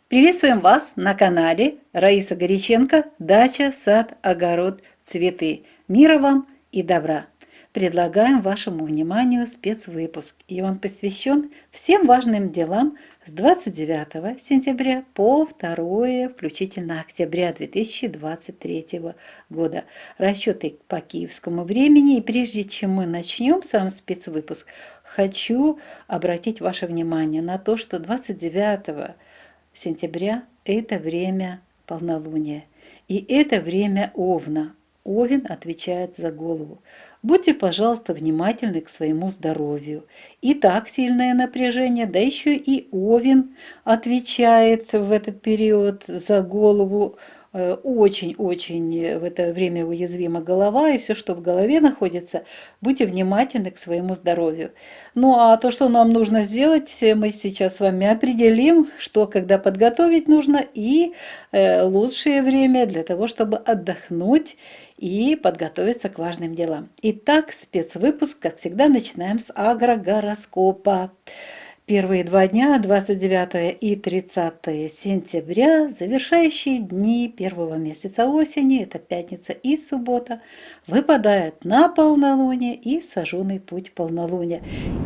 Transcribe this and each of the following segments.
Приветствуем вас на канале Раиса Горяченко «Дача, сад, огород, цветы». Мира вам и добра! Предлагаем вашему вниманию спецвыпуск, и он посвящен всем важным делам с 29 сентября по 2 включительно октября 2023 года. Расчеты по киевскому времени. И прежде чем мы начнем сам спецвыпуск, хочу обратить ваше внимание на то, что 29 сентября – это время полнолуния, и это время Овна. Овен отвечает за голову. Будьте, пожалуйста, внимательны к своему здоровью. И так сильное напряжение, да еще и Овен отвечает в этот период за голову. Очень-очень в это время уязвима голова, и все, что в голове находится, будьте внимательны к своему здоровью. Ну а то, что нам нужно сделать, мы сейчас с вами определим, что когда подготовить нужно, и лучшее время для того, чтобы отдохнуть и подготовиться к важным делам. Итак, спецвыпуск, как всегда, начинаем с агрогороскопа. Первые 2 дня, 29 и 30 сентября, завершающие дни первого месяца осени, это пятница и суббота, выпадают на полнолуние и сожженный путь полнолуния.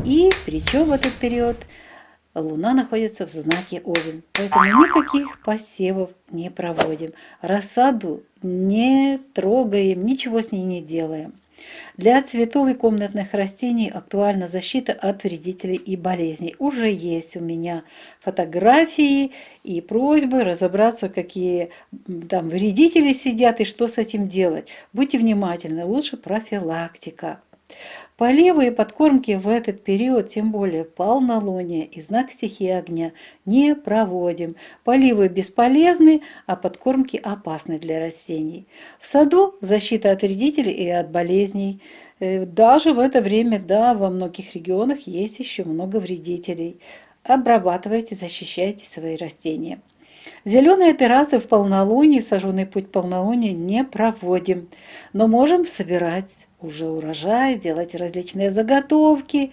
И причем в этот период Луна находится в знаке Овен, поэтому никаких посевов не проводим, рассаду не трогаем, ничего с ней не делаем. Для цветов и комнатных растений актуальна защита от вредителей и болезней. Уже есть у меня фотографии и просьбы разобраться, какие там вредители сидят и что с этим делать. Будьте внимательны, лучше профилактика. Поливы и подкормки в этот период, тем более полнолуние и знак стихии огня, не проводим. Поливы бесполезны, а подкормки опасны для растений. В саду защита от вредителей и от болезней. Даже в это время, да, во многих регионах есть еще много вредителей. Обрабатывайте, защищайте свои растения. Зеленые операции в полнолуние, сожженный путь полнолуния не проводим, но можем собирать уже урожай, делать различные заготовки.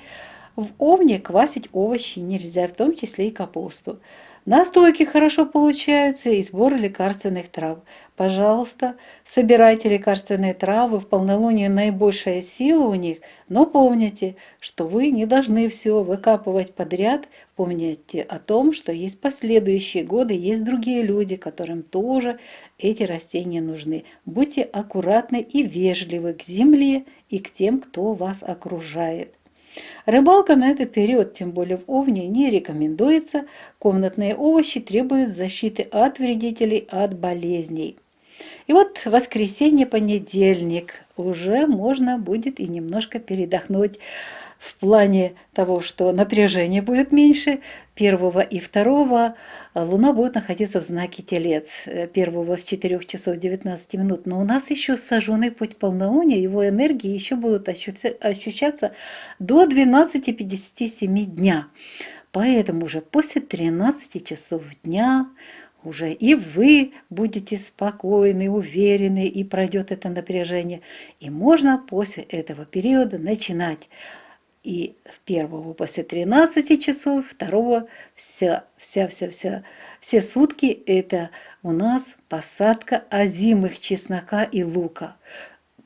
В овне квасить овощи нельзя, в том числе и капусту. Настойки хорошо получаются и сбор лекарственных трав. Пожалуйста, собирайте лекарственные травы, в полнолуние наибольшая сила у них, но помните, что вы не должны все выкапывать подряд. Помните о том, что есть последующие годы, есть другие люди, которым тоже эти растения нужны. Будьте аккуратны и вежливы к земле и к тем, кто вас окружает. Рыбалка на этот период, тем более в Овне, не рекомендуется. Комнатные овощи требуют защиты от вредителей, от болезней. И вот воскресенье, понедельник, уже можно будет и немножко передохнуть в плане того, что напряжение будет меньше. 1 и 2 Луна будет находиться в знаке Телец. 1 с 4 часов 19 минут. Но у нас еще сожженный путь полнолуния, его энергии еще будут ощущаться до 12:57 дня. Поэтому уже после 13 часов дня уже и вы будете спокойны, уверены, и пройдет это напряжение. И можно после этого периода начинать. И 1 после 13 часов, 2 все сутки это у нас посадка озимых чеснока и лука.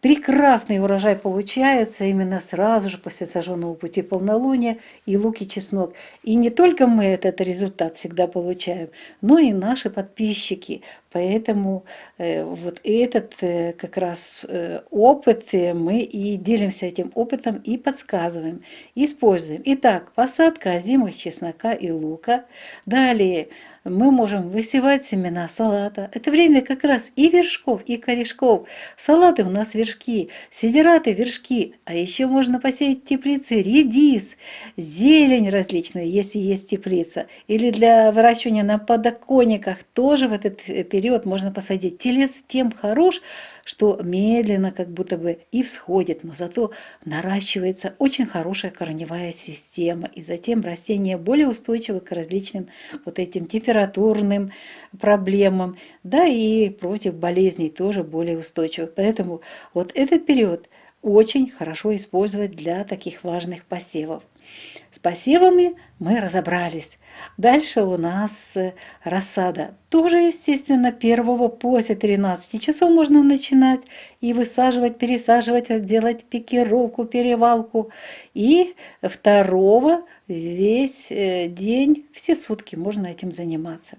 Прекрасный урожай получается именно сразу же после сожженного пути полнолуния и лук и чеснок. И не только мы этот результат всегда получаем, но и наши подписчики. Поэтому вот этот как раз опыт, мы и делимся этим опытом и подсказываем, используем. Итак, посадка озимых чеснока и лука. Далее мы можем высевать семена салата. Это время как раз и вершков, и корешков. Салаты у нас вершки, сидираты вершки. А еще можно посеять в теплице редис, зелень различную, если есть теплица. Или для выращивания на подоконниках тоже в этот период можно посадить. Телец тем хорош, что медленно как будто бы и всходит, но зато наращивается очень хорошая корневая система, и затем растения более устойчивы к различным вот этим температурным проблемам, да и против болезней тоже более устойчивы. Поэтому вот этот период очень хорошо использовать для таких важных посевов. С посевами мы разобрались. Дальше у нас рассада. Тоже, естественно, 1 после 13 часов можно начинать и высаживать, пересаживать, делать пикировку, перевалку. И 2 весь день, все сутки можно этим заниматься.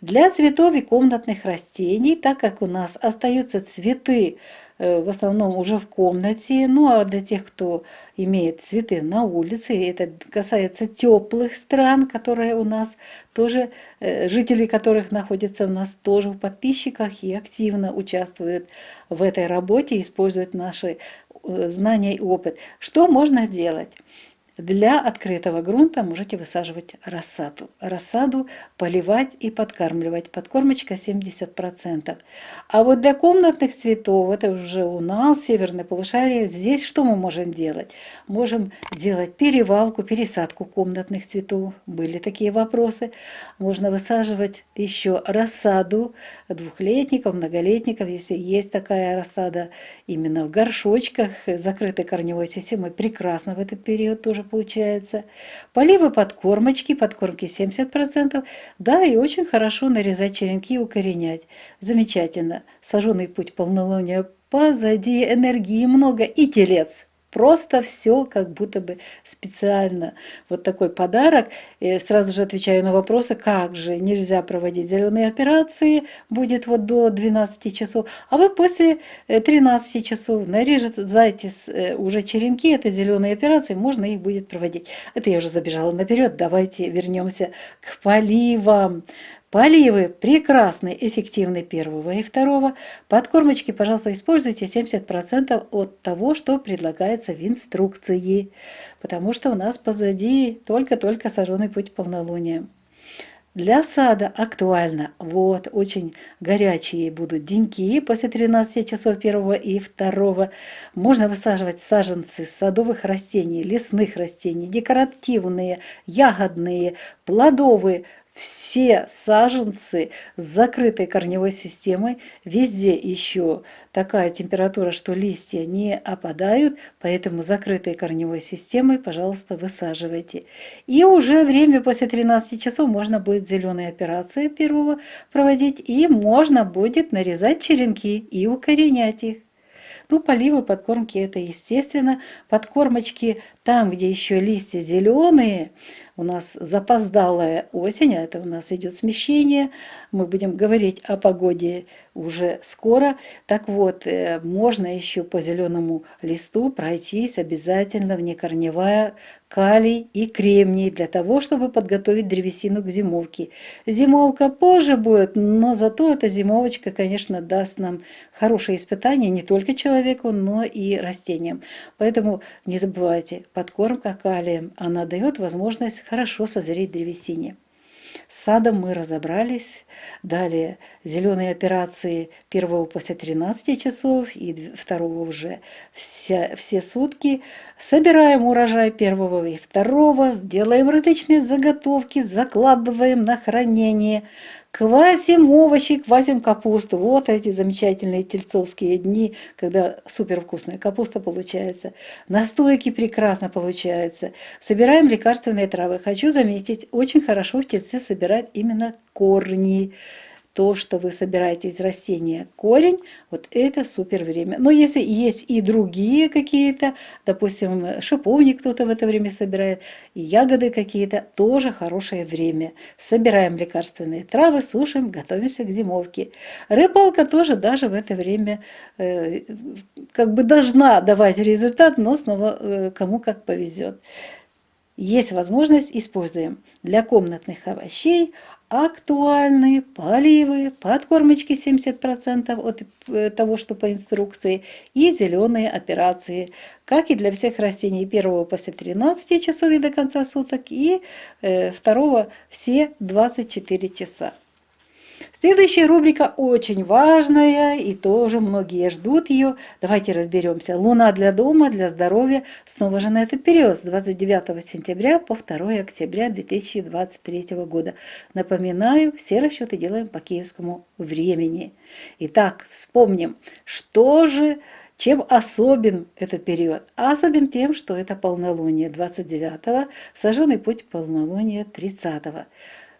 Для цветов и комнатных растений, так как у нас остаются цветы в основном уже в комнате, ну а для тех, кто имеет цветы на улице, это касается теплых стран, которые у нас тоже, жители которых находятся у нас тоже в подписчиках и активно участвуют в этой работе, используют наши знания и опыт. Что можно делать? Для открытого грунта можете высаживать рассаду. Рассаду поливать и подкармливать. Подкормочка 70%. А вот для комнатных цветов, это уже у нас, северное полушарие, здесь что мы можем делать? Можем делать перевалку, пересадку комнатных цветов. Были такие вопросы. Можно высаживать еще рассаду двухлетников, многолетников, если есть такая рассада именно в горшочках, закрытой корневой системой. Прекрасно в этот период тоже получается. Поливы подкормочки, подкормки 70%. Да, и очень хорошо нарезать черенки и укоренять. Замечательно. Сожженный путь полнолуния позади, энергии много и телец. Просто все как будто бы специально. Вот такой подарок. И сразу же отвечаю на вопросы, как же нельзя проводить зеленые операции, будет вот до 12 часов, а вы после 13 часов нарезайте уже черенки, это зеленые операции, можно их будет проводить. Это я уже забежала наперед, давайте вернемся к поливам. Поливы прекрасны, эффективны 1 и 2. Подкормочки, пожалуйста, используйте 70% от того, что предлагается в инструкции, потому что у нас позади только-только сожженный путь полнолуния. Для сада актуально. Вот, очень горячие будут деньки после 13 часов 1 и 2. Можно высаживать саженцы садовых растений, лесных растений, декоративные, ягодные, плодовые. Все саженцы с закрытой корневой системой, везде еще такая температура, что листья не опадают, поэтому закрытой корневой системой, пожалуйста, высаживайте. И уже время после 13 часов можно будет зеленые операции 1 проводить, и можно будет нарезать черенки и укоренять их. Ну, поливы, подкормки – это естественно. Подкормочки там, где еще листья зеленые, у нас запоздалая осень, а это у нас идет смещение. Мы будем говорить о погоде уже скоро. Так вот, можно еще по зеленому листу пройтись обязательно внекорневая калий и кремний для того, чтобы подготовить древесину к зимовке. Зимовка позже будет, но зато эта зимовочка, конечно, даст нам хорошее испытание не только человеку, но и растениям. Поэтому не забывайте, подкормка калием, она дает возможность хорошо созреть древесине. С садом мы разобрались. Далее зеленые операции 1 после 13 часов и 2 уже все сутки. Собираем урожай 1 и 2, сделаем различные заготовки, закладываем на хранение. Квасим овощи, квасим капусту. Вот эти замечательные тельцовские дни, когда супер вкусная капуста получается. Настойки прекрасно получаются. Собираем лекарственные травы. Хочу заметить, очень хорошо в тельце собирать именно корни. То, что вы собираете из растения, корень, вот это супер время. Но если есть и другие какие-то, допустим, шиповник кто-то в это время собирает, и ягоды какие-то, тоже хорошее время. Собираем лекарственные травы, сушим, готовимся к зимовке. Рыбалка тоже даже в это время как бы должна давать результат, но снова кому как повезет. Есть возможность, используем для комнатных овощей актуальные поливы, подкормочки 70% от того, что по инструкции, и зеленые операции, как и для всех растений 1 после 13 часов и до конца суток, и 2 все 24 часа. Следующая рубрика очень важная, и тоже многие ждут ее. Давайте разберемся. Луна для дома, для здоровья. Снова же на этот период, с 29 сентября по 2 октября 2023 года. Напоминаю, все расчеты делаем по киевскому времени. Итак, вспомним, что же Чем особен этот период? А особен тем, что это полнолуние 29-го, сожженный путь полнолуния 30-го.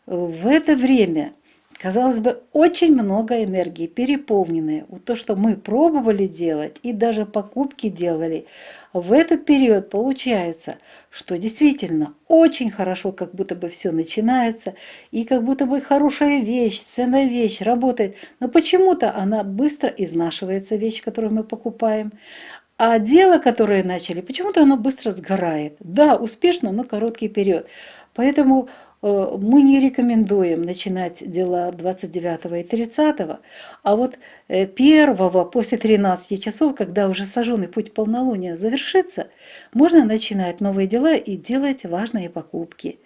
В это время, казалось бы, очень много энергии, переполненные. Вот то, что мы пробовали делать и даже покупки делали, в этот период получается, что действительно очень хорошо, как будто бы все начинается, и как будто бы хорошая вещь, ценная вещь работает, но почему-то она быстро изнашивается, вещь, которую мы покупаем. А дело, которое начали, почему-то оно быстро сгорает. Да, успешно, но короткий период. Поэтому мы не рекомендуем начинать дела 29 и 30, а вот 1 после 13 часов, когда уже сожженный путь полнолуния завершится, можно начинать новые дела и делать важные покупки.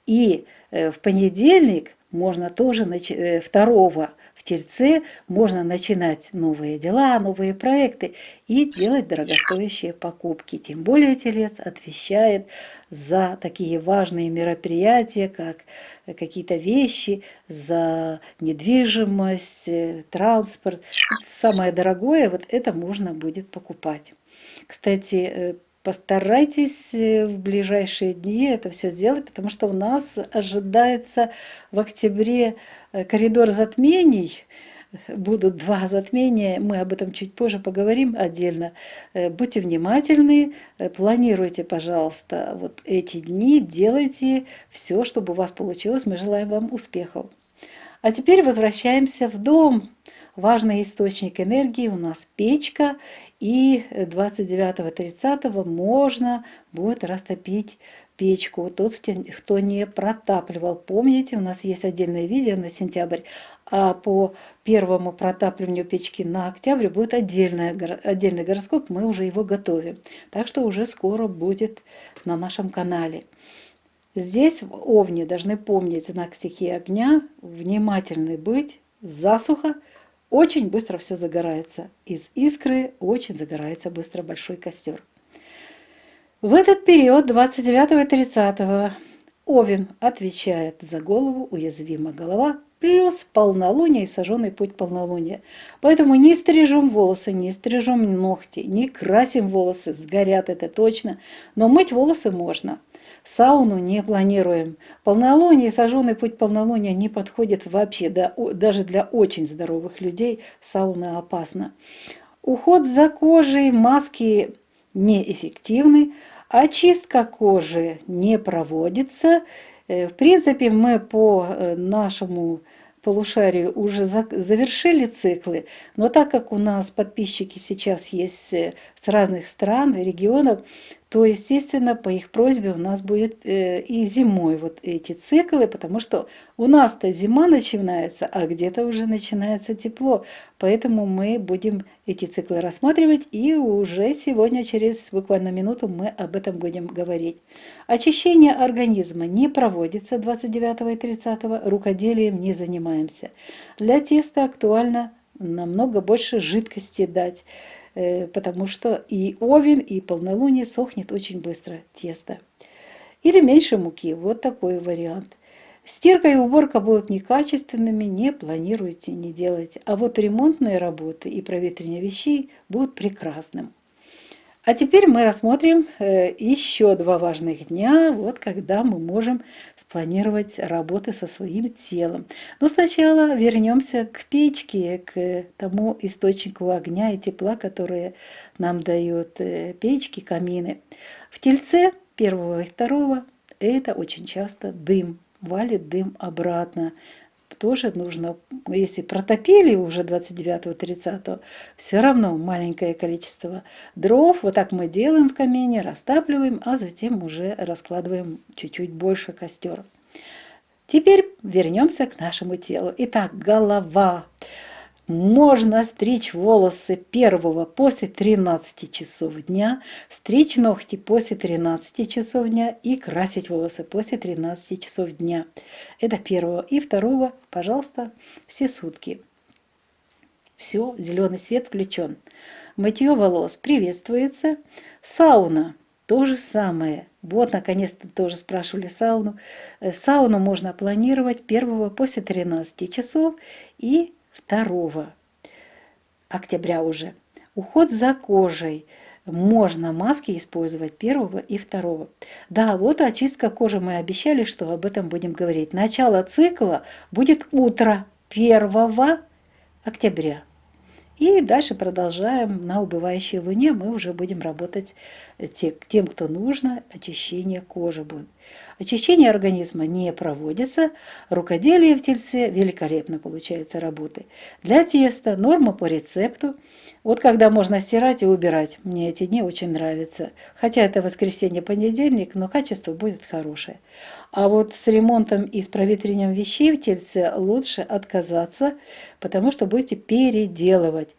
И в понедельник можно тоже, 2 в Тельце, можно начинать новые дела, новые проекты и делать дорогостоящие покупки. Тем более Телец отвечает за такие важные мероприятия, как какие-то вещи, за недвижимость, транспорт. Самое дорогое, вот это можно будет покупать. Кстати, постарайтесь в ближайшие дни это все сделать, потому что у нас ожидается в октябре коридор затмений. Будут 2 затмения, мы об этом чуть позже поговорим отдельно. Будьте внимательны, планируйте, пожалуйста, вот эти дни, делайте все, чтобы у вас получилось. Мы желаем вам успехов. А теперь возвращаемся в дом. Важный источник энергии у нас печка, и 29-30 можно будет растопить печку. Тот, кто не протапливал, помните, у нас есть отдельное видео на сентябрь, а по первому протапливанию печки на октябрь будет отдельный гороскоп, мы уже его готовим. Так что уже скоро будет на нашем канале. Здесь в Овне должны помнить знак стихии огня, внимательны быть, засуха, очень быстро все загорается. Из искры очень загорается быстро большой костер. В этот период 29 и 30 Овен отвечает за голову, уязвима голова, плюс полнолуние и сожженный путь полнолуния. Поэтому не стрижем волосы, не стрижем ногти, не красим волосы, сгорят это точно, но мыть волосы можно. Сауну не планируем. Полнолуние и сожженный путь полнолуния не подходит вообще, даже для очень здоровых людей сауна опасна. Уход за кожей, маски неэффективны, очистка кожи не проводится. В принципе, мы по нашему полушарию уже завершили циклы, но так как у нас подписчики сейчас есть с разных стран, регионов, то, естественно, по их просьбе у нас будет и зимой вот эти циклы, потому что у нас-то зима начинается, а где-то уже начинается тепло. Поэтому мы будем эти циклы рассматривать, и уже сегодня, через буквально минуту, мы об этом будем говорить. Очищение организма не проводится 29 и 30, рукоделием не занимаемся. Для теста актуально намного больше жидкости дать, потому что и Овен, и полнолуние сохнет очень быстро тесто. Или меньше муки, вот такой вариант. Стирка и уборка будут некачественными, не планируйте, не делайте. А вот ремонтные работы и проветривание вещей будут прекрасным. А теперь мы рассмотрим еще 2 важных дня, вот когда мы можем спланировать работы со своим телом. Но сначала вернемся к печке, к тому источнику огня и тепла, которые нам дают печки, камины. В Тельце 1 и 2 это очень часто дым, валит дым обратно. Тоже нужно, если протопили уже 29-30, все равно маленькое количество дров. Вот так мы делаем в камине, растапливаем, а затем уже раскладываем чуть-чуть больше костер. Теперь вернемся к нашему телу. Итак, голова. Можно стричь волосы 1 после 13 часов дня, стричь ногти после 13 часов дня и красить волосы после 13 часов дня. Это 1. И 2, пожалуйста, все сутки. Все, зеленый свет включен. Мытье волос приветствуется. Сауна. То же самое. Вот, наконец-то тоже спрашивали сауну. Сауну можно планировать 1 после 13 часов и 2 октября уже. Уход за кожей. Можно маски использовать первого и второго. Да, вот очистка кожи, мы обещали, что об этом будем говорить. Начало цикла будет утро 1 октября. И дальше продолжаем на убывающей луне. Мы уже будем работать тем, кто нужно, очищение кожи будет. Очищение организма не проводится. Рукоделие в тельце великолепно получается работы. Для теста норма по рецепту. Вот когда можно стирать и убирать. Мне эти дни очень нравятся. Хотя это воскресенье, понедельник, но качество будет хорошее. А вот с ремонтом и с проветриванием вещей в тельце лучше отказаться, потому что будете переделывать.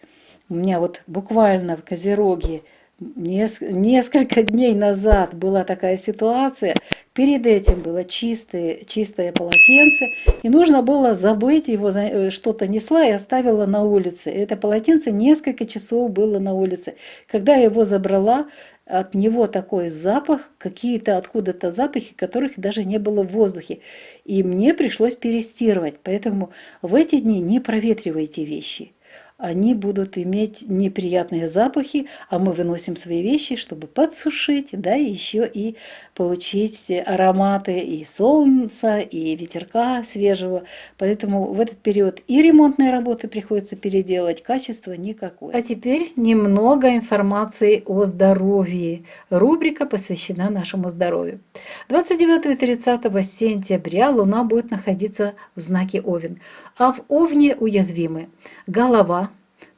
У меня вот буквально в Козероге несколько дней назад была такая ситуация. Перед этим было чистое полотенце, и нужно было забыть его, что-то несла и оставила на улице. Это полотенце несколько часов было на улице. Когда я его забрала, от него такой запах, какие-то откуда-то запахи, которых даже не было в воздухе. И мне пришлось перестирывать. Поэтому в эти дни не проветривайте вещи. Они будут иметь неприятные запахи, а мы выносим свои вещи, чтобы подсушить, да, и еще и получить ароматы и солнца, и ветерка свежего. Поэтому в этот период и ремонтные работы приходится переделать, качества никакое. А теперь немного информации о здоровье. Рубрика посвящена нашему здоровью. 29 и 30 сентября Луна будет находиться в знаке Овен, а в Овне уязвимы голова,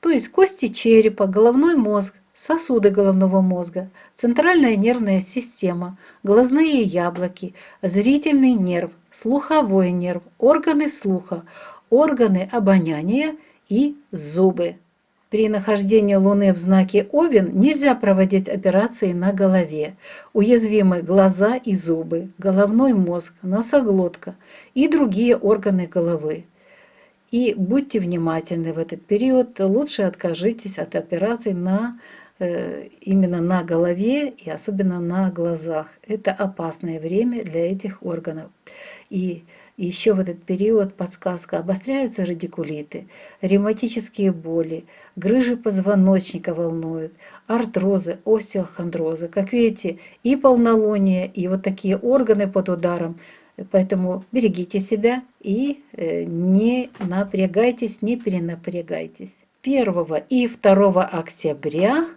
то есть кости черепа, головной мозг, сосуды головного мозга, центральная нервная система, глазные яблоки, зрительный нерв, слуховой нерв, органы слуха, органы обоняния и зубы. При нахождении Луны в знаке Овен нельзя проводить операции на голове. Уязвимы глаза и зубы, головной мозг, носоглотка и другие органы головы. И будьте внимательны в этот период, лучше откажитесь от операций именно на голове и особенно на глазах. Это опасное время для этих органов. И еще в этот период подсказка: обостряются радикулиты, ревматические боли, грыжи позвоночника волнуют, артрозы, остеохондрозы. Как видите, и полнолуние, и вот такие органы под ударом. Поэтому берегите себя и не напрягайтесь, не перенапрягайтесь. 1 и 2 октября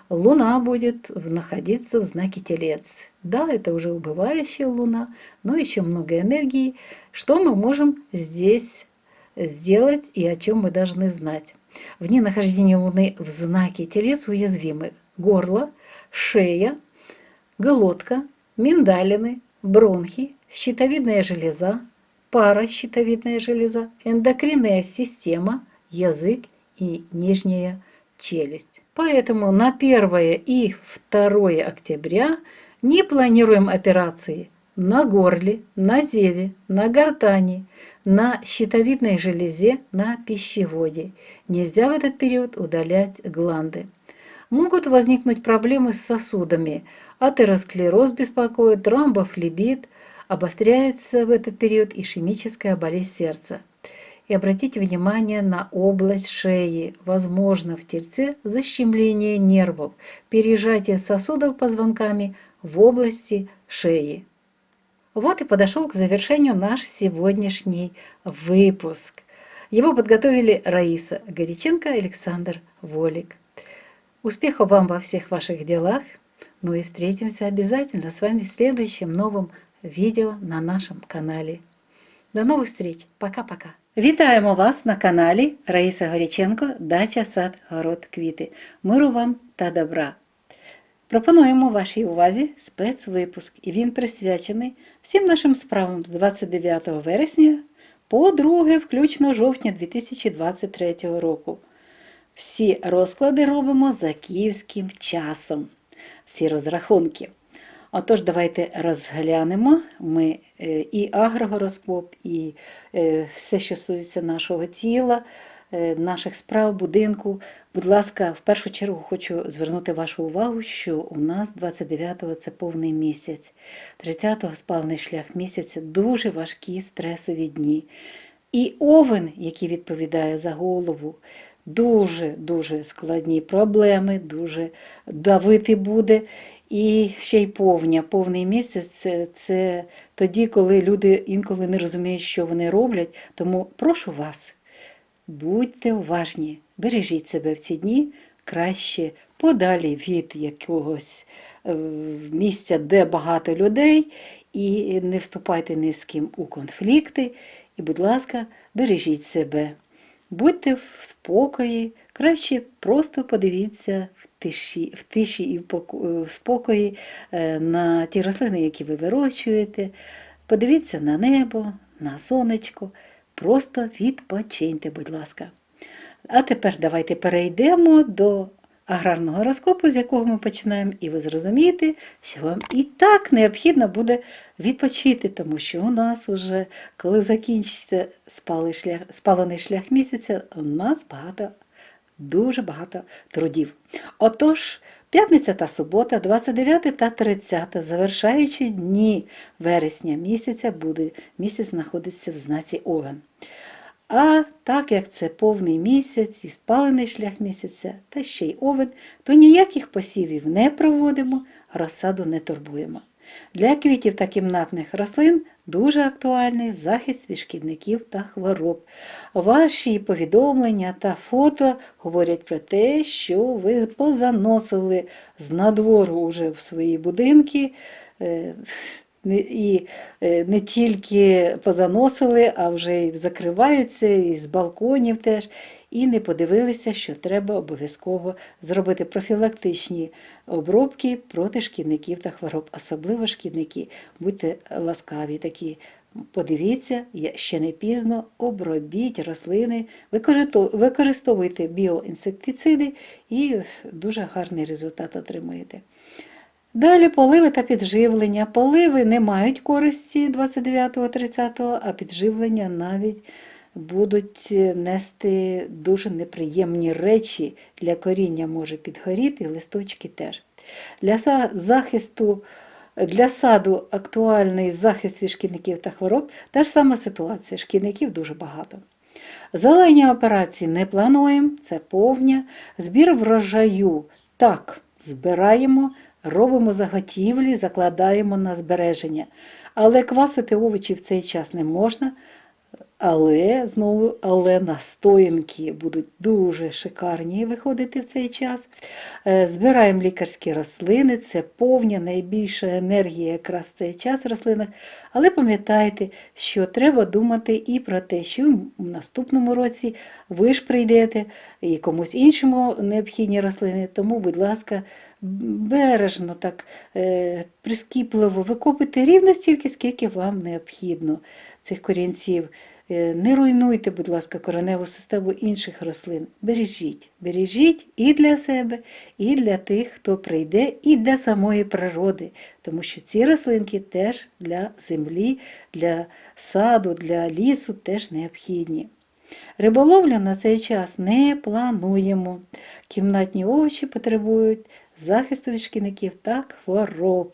Луна будет находиться в знаке Телец. Да, это уже убывающая Луна, но еще много энергии. Что мы можем здесь сделать и о чем мы должны знать? В дни нахождения Луны в знаке Телец уязвимы горло, шея, глотка, миндалины, бронхи, щитовидная железа, паращитовидная железа, эндокринная система, язык и нижняя челюсть. Поэтому на 1 и 2 октября не планируем операции на горле, на зеве, на гортани, на щитовидной железе, на пищеводе. Нельзя в этот период удалять гланды. Могут возникнуть проблемы с сосудами. Атеросклероз беспокоит, тромбофлебит, обостряется в этот период ишемическая болезнь сердца. И обратите внимание на область шеи. Возможно в тельце защемление нервов, пережатие сосудов позвонками в области шеи. Вот и подошел к завершению наш сегодняшний выпуск. Его подготовили Раиса Горяченко, Александр Волик. Успехов вам во всех ваших делах. Ну и встретимся обязательно с вами в следующем новом видео на нашем канале. До нових встреч. Пока-пока. Вітаємо вас на каналі Раїса Горяченко «Дача, сад, город, квіти». Миру вам та добра. Пропонуємо вашій увазі спецвипуск, і він присвячений всім нашим справам з 29 вересня по 2 включно жовтня 2023 року. Всі розклади робимо за київським часом, всі розрахунки. Отож, давайте розглянемо ми і агрогороскоп, і все, що стосується нашого тіла, наших справ, будинку. Будь ласка, в першу чергу хочу звернути вашу увагу, що у нас 29-го це повний місяць, 30-го спальний шлях місяця, дуже важкі стресові дні. І овен, який відповідає за голову, дуже складні проблеми, дуже давити буде. І ще й повний місяць це тоді, коли люди інколи не розуміють, що вони роблять. Тому прошу вас, будьте уважні, бережіть себе в ці дні, краще подалі від якогось місця, де багато людей, і не вступайте ні з ким у конфлікти. І, будь ласка, бережіть себе. Будьте в спокої, краще просто подивіться в тиші і в спокої на ті рослини, які ви вирощуєте. Подивіться на небо, на сонечко. Просто відпочиньте, будь ласка. А тепер давайте перейдемо до аграрного розкопу, з якого ми починаємо, і ви зрозумієте, що вам і так необхідно буде відпочити, тому що у нас вже, коли закінчиться спалений шлях місяця, у нас дуже багато трудів. Отож, п'ятниця та субота, 29 та 30, завершаючі дні вересня місяця, буде місяць знаходиться в знаці Овен. А так як це повний місяць і спалений шлях місяця, та ще й Овен, то ніяких посівів не проводимо, розсаду не турбуємо. Для квітів та кімнатних рослин дуже актуальний захист від шкідників та хвороб. Ваші повідомлення та фото говорять про те, що ви позаносили з надвору уже в свої будинки, і не тільки позаносили, а вже і закриваються, і з балконів теж. І не подивилися, що треба обов'язково зробити профілактичні обробки проти шкідників та хвороб, особливо шкідники. Будьте ласкаві такі. Подивіться, ще не пізно, обробіть рослини, використовуйте біоінсектициди і дуже гарний результат отримуєте. Далі поливи та підживлення. Поливи не мають користі 29-30, а підживлення навіть будуть нести дуже неприємні речі. Для коріння може підгоріти, листочки теж. Для саду актуальний захист від шкідників та хвороб. Та ж сама ситуація, шкідників дуже багато. Зелені операції не плануємо, це повня. Збір врожаю так, збираємо, робимо заготівлі, закладаємо на збереження. Але квасити овочі в цей час не можна. Але настоянки будуть дуже шикарні виходити в цей час. Збираємо лікарські рослини, це повня, найбільша енергія якраз в цей час в рослинах. Але пам'ятайте, що треба думати і про те, що в наступному році ви ж прийдете і комусь іншому необхідні рослини. Тому, будь ласка, бережно, так прискіпливо викопуйте рівно стільки, скільки вам необхідно цих корінців. Не руйнуйте, будь ласка, кореневу систему інших рослин. Бережіть і для себе, і для тих, хто прийде, і для самої природи. Тому що ці рослинки теж для землі, для саду, для лісу теж необхідні. Риболовлю на цей час не плануємо. Кімнатні овочі потребують захисту від шкідників та хвороб.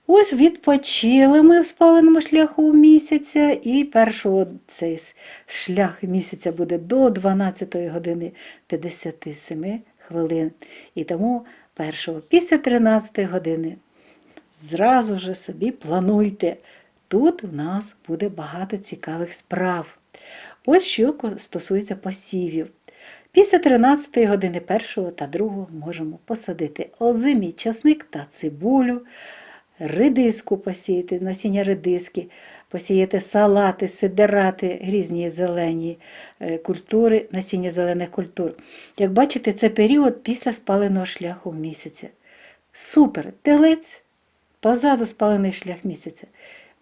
Ось відпочили ми в спаленому шляху місяця, і першого цей шлях місяця буде до 12 години 57 хвилин. І тому першого після 13 години зразу ж собі плануйте. Тут в нас буде багато цікавих справ. Ось що стосується посівів. Після 13 години 1 та 2 можемо посадити озимий часник та цибулю, редиску посіяти, насіння редиски, посіяти салати, сидерати, різні зелені культури, насіння зелених культур. Як бачите, це період після спаленого шляху місяця. Супер! Телець, позаду спалений шлях місяця.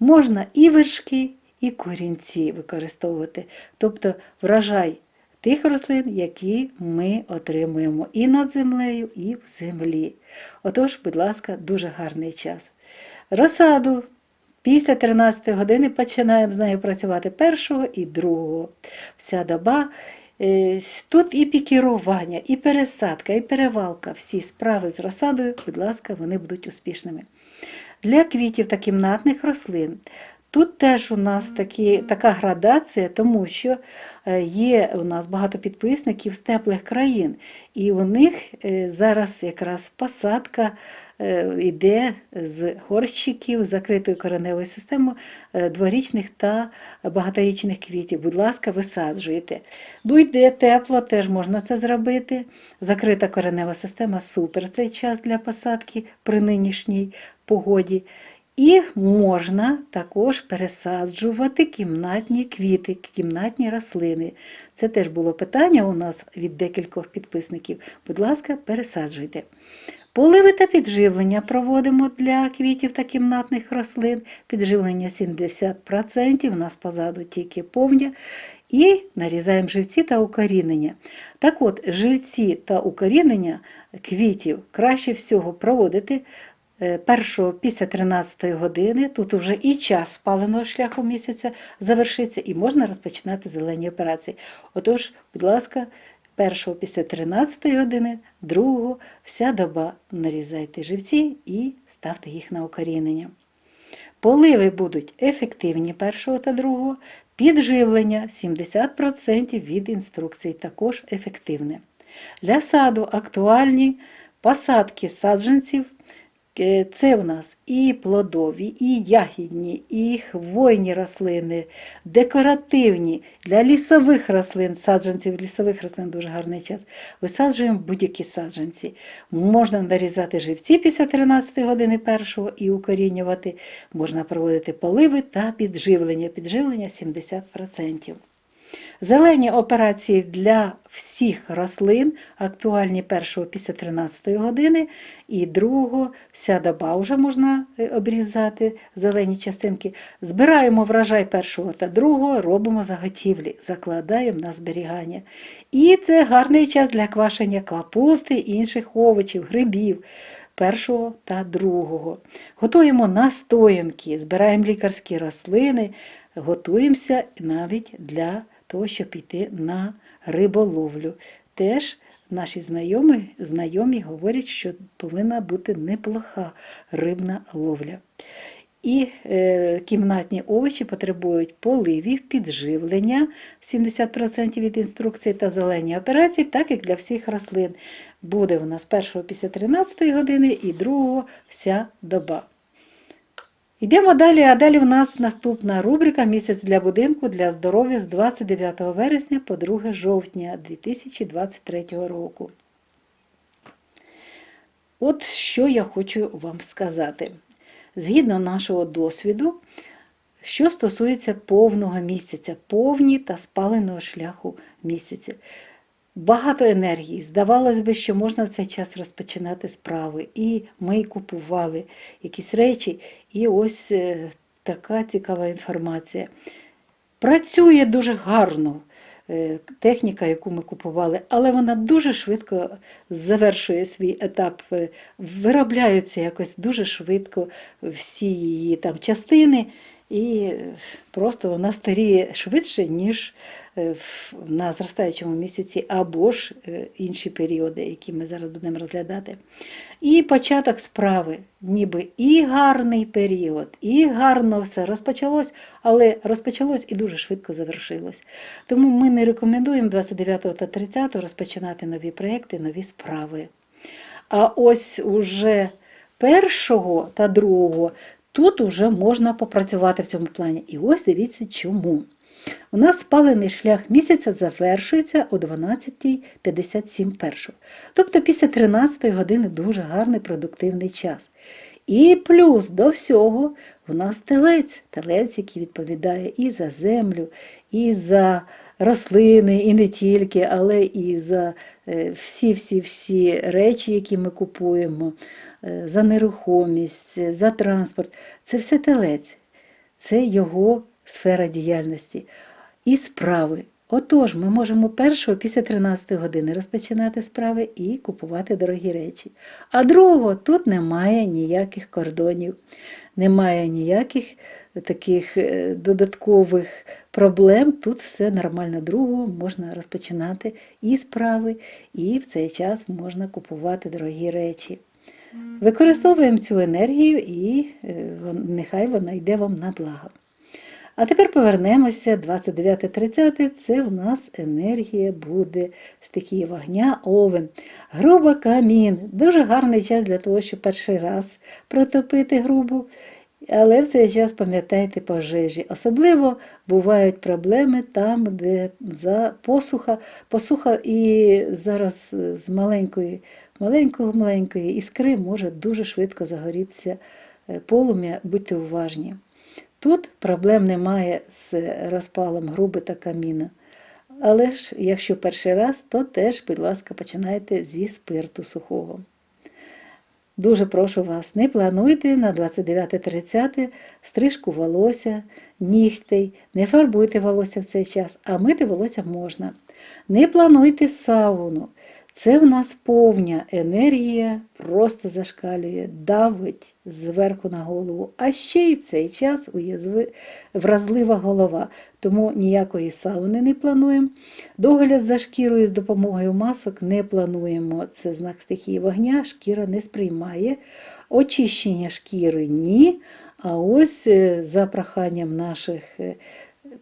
Можна і вершки, і корінці використовувати. Тобто врожай тих рослин, які ми отримуємо і над землею, і в землі. Отож, будь ласка, дуже гарний час. Розсаду після 13 години починаємо з нею працювати 1 і 2. Вся доба. Тут і пікірування, і пересадка, і перевалка. Всі справи з розсадою, будь ласка, вони будуть успішними. Для квітів та кімнатних рослин Тут теж у нас така градація, тому що є у нас багато підписників з теплих країн, і у них зараз якраз посадка йде з горщиків закритою кореневою системою дворічних та багаторічних квітів. Будь ласка, висаджуйте. Йде тепло, теж можна це зробити. Закрита коренева система – супер цей час для посадки при нинішній погоді. І можна також пересаджувати кімнатні квіти, кімнатні рослини. Це теж було питання у нас від декількох підписників. Будь ласка, пересаджуйте. Поливи та підживлення проводимо для квітів та кімнатних рослин. Підживлення 70%, у нас позаду тільки повня. І нарізаємо живці та укорінення. Так от, живці та укорінення квітів краще всього проводити першого після 13 години, тут вже і час спаленого шляху місяця завершиться, і можна розпочинати зелені операції. Отож, будь ласка, першого після 13 години, другого, вся доба нарізайте живці і ставте їх на укорінення. Поливи будуть ефективні першого та другого, підживлення 70% від інструкцій також ефективне. Для саду актуальні посадки саджанців. Це в нас і плодові, і ягідні, і хвойні рослини, декоративні, для лісових рослин, саджанців лісових рослин дуже гарний час. Висаджуємо будь-які саджанці. Можна нарізати живці після 13 години першого і укорінювати. Можна проводити поливи та підживлення. Підживлення 70%. Зелені операції для всіх рослин актуальні першого після 13 години і другого вся доба вже можна обрізати зелені частинки. Збираємо врожай першого та другого, робимо заготівлі, закладаємо на зберігання. І це гарний час для квашення капусти, інших овочів, грибів першого та другого. Готуємо настоянки, збираємо лікарські рослини, готуємося навіть для того, щоб йти на риболовлю. Теж наші знайомі говорять, що повинна бути неплоха рибна ловля. І кімнатні овочі потребують поливів, підживлення 70% від інструкцій та зелені операції, так як для всіх рослин. Буде у нас першого після 13 години і другого вся доба. Йдемо далі, а далі у нас наступна рубрика «Місяць для будинку для здоров'я» з 29 вересня по 2 жовтня 2023 року. От що я хочу вам сказати. Згідно нашого досвіду, що стосується повного місяця, повні та спаленого шляху місяця. Багато енергії. Здавалось би, що можна в цей час розпочинати справи. І ми купували якісь речі. І ось така цікава інформація. Працює дуже гарно техніка, яку ми купували, але вона дуже швидко завершує свій етап. Виробляються якось дуже швидко всі її там частини. І просто вона старіє швидше, ніж на зростаючому місяці, або ж інші періоди, які ми зараз будемо розглядати. І початок справи, ніби і гарний період, і гарно все розпочалось, але розпочалось і дуже швидко завершилось. Тому ми не рекомендуємо 29 та 30 розпочинати нові проєкти, нові справи. А ось уже 1 та 2 тут уже можна попрацювати в цьому плані. І ось дивіться чому. У нас спалений шлях місяця завершується о 12:57 першого. Тобто після 13 години дуже гарний продуктивний час. І плюс до всього у нас телець, який відповідає і за землю, і за рослини, і не тільки, але і за всі речі, які ми купуємо, за нерухомість, за транспорт. Це все телець, це його сфера діяльності і справи. Отож, ми можемо 1 після 13 години розпочинати справи і купувати дорогі речі. А 2 тут немає ніяких кордонів, немає ніяких таких додаткових проблем. Тут все нормально. 2 можна розпочинати і справи, і в цей час можна купувати дорогі речі. Використовуємо цю енергію і нехай вона йде вам на благо. А тепер повернемося, 29-30 це в нас енергія буде, стихія вогня, овен. Груба камін, дуже гарний час для того, щоб перший раз протопити грубу, але в цей час пам'ятайте пожежі. Особливо бувають проблеми там, де посуха і зараз з маленької іскри може дуже швидко загорітися полум'я, будьте уважні. Тут проблем немає з розпалом груби та каміна. Але ж, якщо перший раз, то теж, будь ласка, починайте зі спирту сухого. Дуже прошу вас, не плануйте на 29-30 стрижку волосся, нігтей, не фарбуйте волосся в цей час, а мити волосся можна. Не плануйте сауну. Це в нас повня енергія, просто зашкалює, давить зверху на голову. А ще й в цей час вразлива голова, тому ніякої сауни не плануємо. Догляд за шкірою з допомогою масок не плануємо. Це знак стихії вогня, шкіра не сприймає. Очищення шкіри – ні. А ось за проханням наших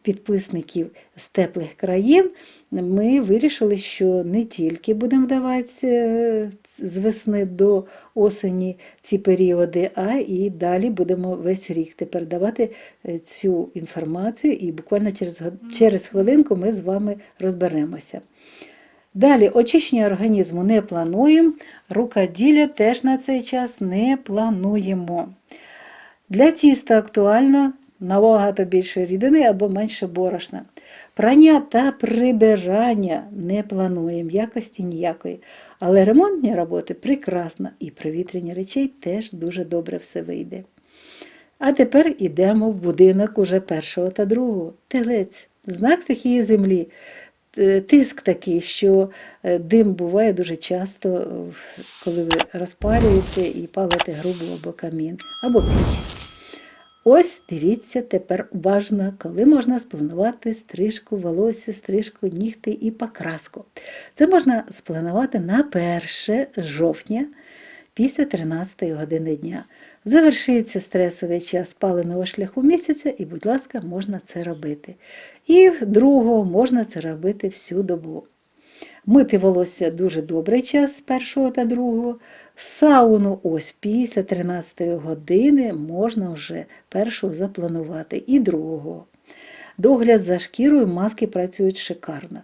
підписників з теплих країн ми вирішили, що не тільки будемо давати з весни до осені ці періоди, а і далі будемо весь рік тепер давати цю інформацію, і буквально через хвилинку ми з вами розберемося. Далі, очищення організму не плануємо, рукоділля теж на цей час не плануємо. Для тіста актуально набагато більше рідини або менше борошна. Прання та прибирання не плануємо, якості ніякої. Але ремонтні роботи прекрасно, і провітрення речей теж дуже добре все вийде. А тепер йдемо в будинок уже першого та другого. Телець, знак стихії землі. Тиск такий, що дим буває дуже часто, коли ви розпалюєте і палите грубу або камін, або піч. Ось дивіться тепер уважно, коли можна спланувати стрижку волосся, стрижку нігтей і покраску. Це можна спланувати на 1 жовтня після 13 години дня. Завершується стресовий час паленого шляху місяця і, будь ласка, можна це робити. І 2 можна це робити всю добу. Мити волосся дуже добрий час з 1 та 2. Сауну ось після 13 години можна вже 1 запланувати і 2. Догляд за шкірою, маски працюють шикарно.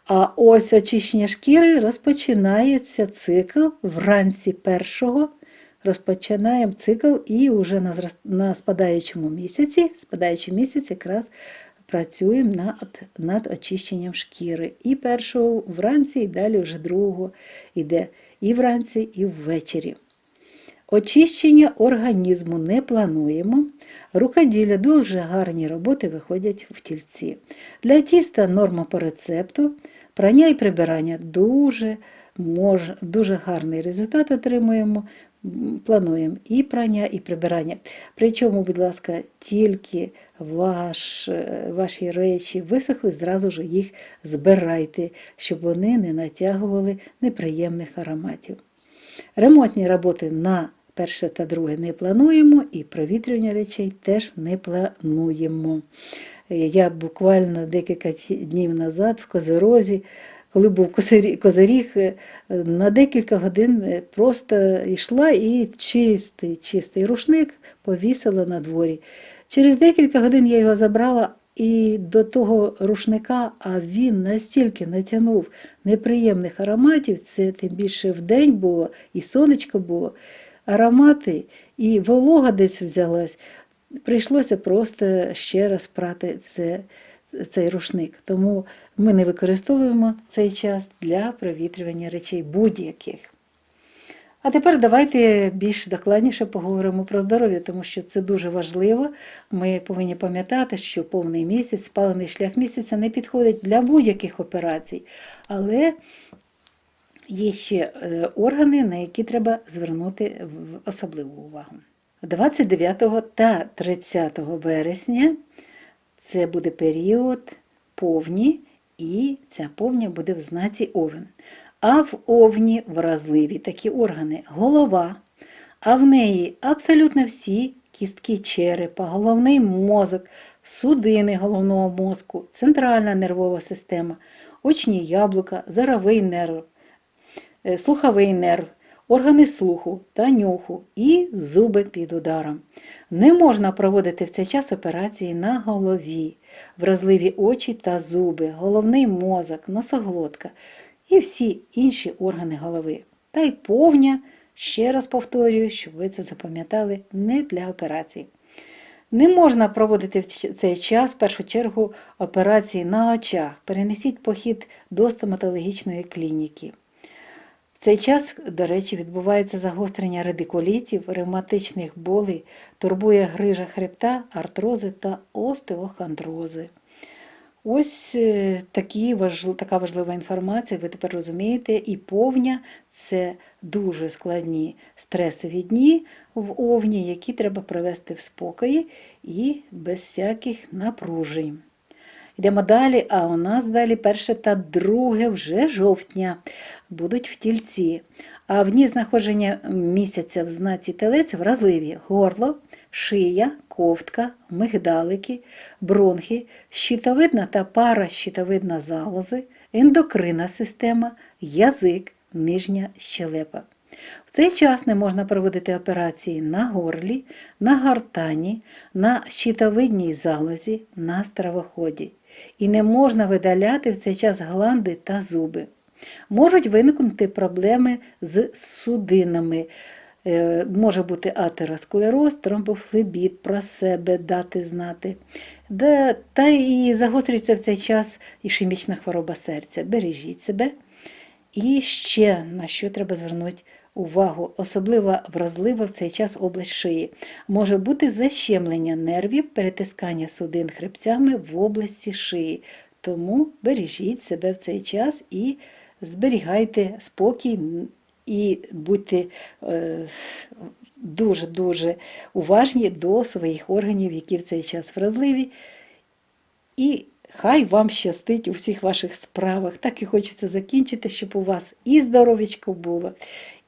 А ось очищення шкіри розпочинається цикл вранці 1. Розпочинаємо цикл і вже на спадаючому місяці, спадаючий місяць якраз працюємо над очищенням шкіри. І 1 вранці, і далі вже 2 йде і вранці, і ввечері. Очищення організму не плануємо. Рукоділля, дуже гарні роботи виходять в тільці. Для тіста норма по рецепту. Прання і прибирання дуже гарний результат отримуємо. Плануємо і прання, і прибирання. Причому, будь ласка, тільки ваші речі висохли, зразу ж їх збирайте, щоб вони не натягували неприємних ароматів. Ремонтні роботи на 1 та 2 не плануємо, і провітрювання речей теж не плануємо. Я буквально декілька днів назад в Козирозі, коли був козиріг, на декілька годин просто йшла і чистий рушник повісила на дворі. Через декілька годин я його забрала, і до того рушника, а він настільки натягнув неприємних ароматів, це тим більше вдень було, і сонечко було, аромати, і волога десь взялась. Прийшлося просто ще раз прати цей рушник. Тому ми не використовуємо цей час для провітрювання речей будь-яких. А тепер давайте більш докладніше поговоримо про здоров'я, тому що це дуже важливо. Ми повинні пам'ятати, що повний місяць, спалений шлях місяця не підходить для будь-яких операцій. Але є ще органи, на які треба звернути особливу увагу. 29 та 30 вересня це буде період повні, і ця повня буде в знаці Овен. А в Овні вразливі такі органи – голова, а в неї абсолютно всі кістки черепа, головний мозок, судини головного мозку, центральна нервова система, очні яблука, зоровий нерв, слуховий нерв, органи слуху та нюху і зуби під ударом. Не можна проводити в цей час операції на голові, вразливі очі та зуби, головний мозок, носоглотка і всі інші органи голови. Та й повня, ще раз повторюю, щоб ви це запам'ятали, не для операцій. Не можна проводити в цей час, в першу чергу, операції на очах. Перенесіть похід до стоматологічної клініки. В цей час, до речі, відбувається загострення радикулітів, ревматичних болей, турбує грижа хребта, артрози та остеохондрози. Ось така важлива інформація, ви тепер розумієте, і повня – це дуже складні стресові дні в овні, які треба провести в спокої і без всяких напружень. Йдемо далі, а у нас далі 1 та 2 вже жовтня будуть в Тільці. А в дні знаходження місяця в знаці Телець вразливі горло, шия, ковтка, мигдалики, бронхи, щитовидна та паращитовидна залози, ендокринна система, язик, нижня щелепа. В цей час не можна проводити операції на горлі, на гортані, на щитовидній залозі, на стравоході. І не можна видаляти в цей час гланди та зуби. Можуть виникнути проблеми з судинами. Може бути атеросклероз, тромбофлебіт, про себе дати знати. Та і загострюється в цей час ішемічна хвороба серця. Бережіть себе. І ще на що треба звернути увагу, особливо вразлива в цей час область шиї. Може бути защемлення нервів, перетискання судин хребцями в області шиї. Тому бережіть себе в цей час і зберігайте спокій і будьте дуже-дуже уважні до своїх органів, які в цей час вразливі. І хай вам щастить у всіх ваших справах. Так і хочеться закінчити, щоб у вас і здоров'ячко було,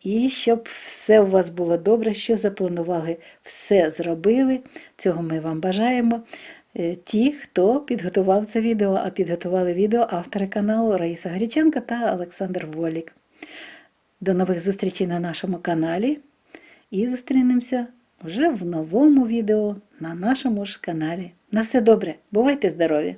і щоб все у вас було добре, що запланували, все зробили. Цього ми вам бажаємо. Ті, хто підготував це відео, а підготували відео автори каналу Раїса Греченко та Олександр Волік. До нових зустрічей на нашому каналі і зустрінемося вже в новому відео на нашому ж каналі. На все добре, бувайте здорові!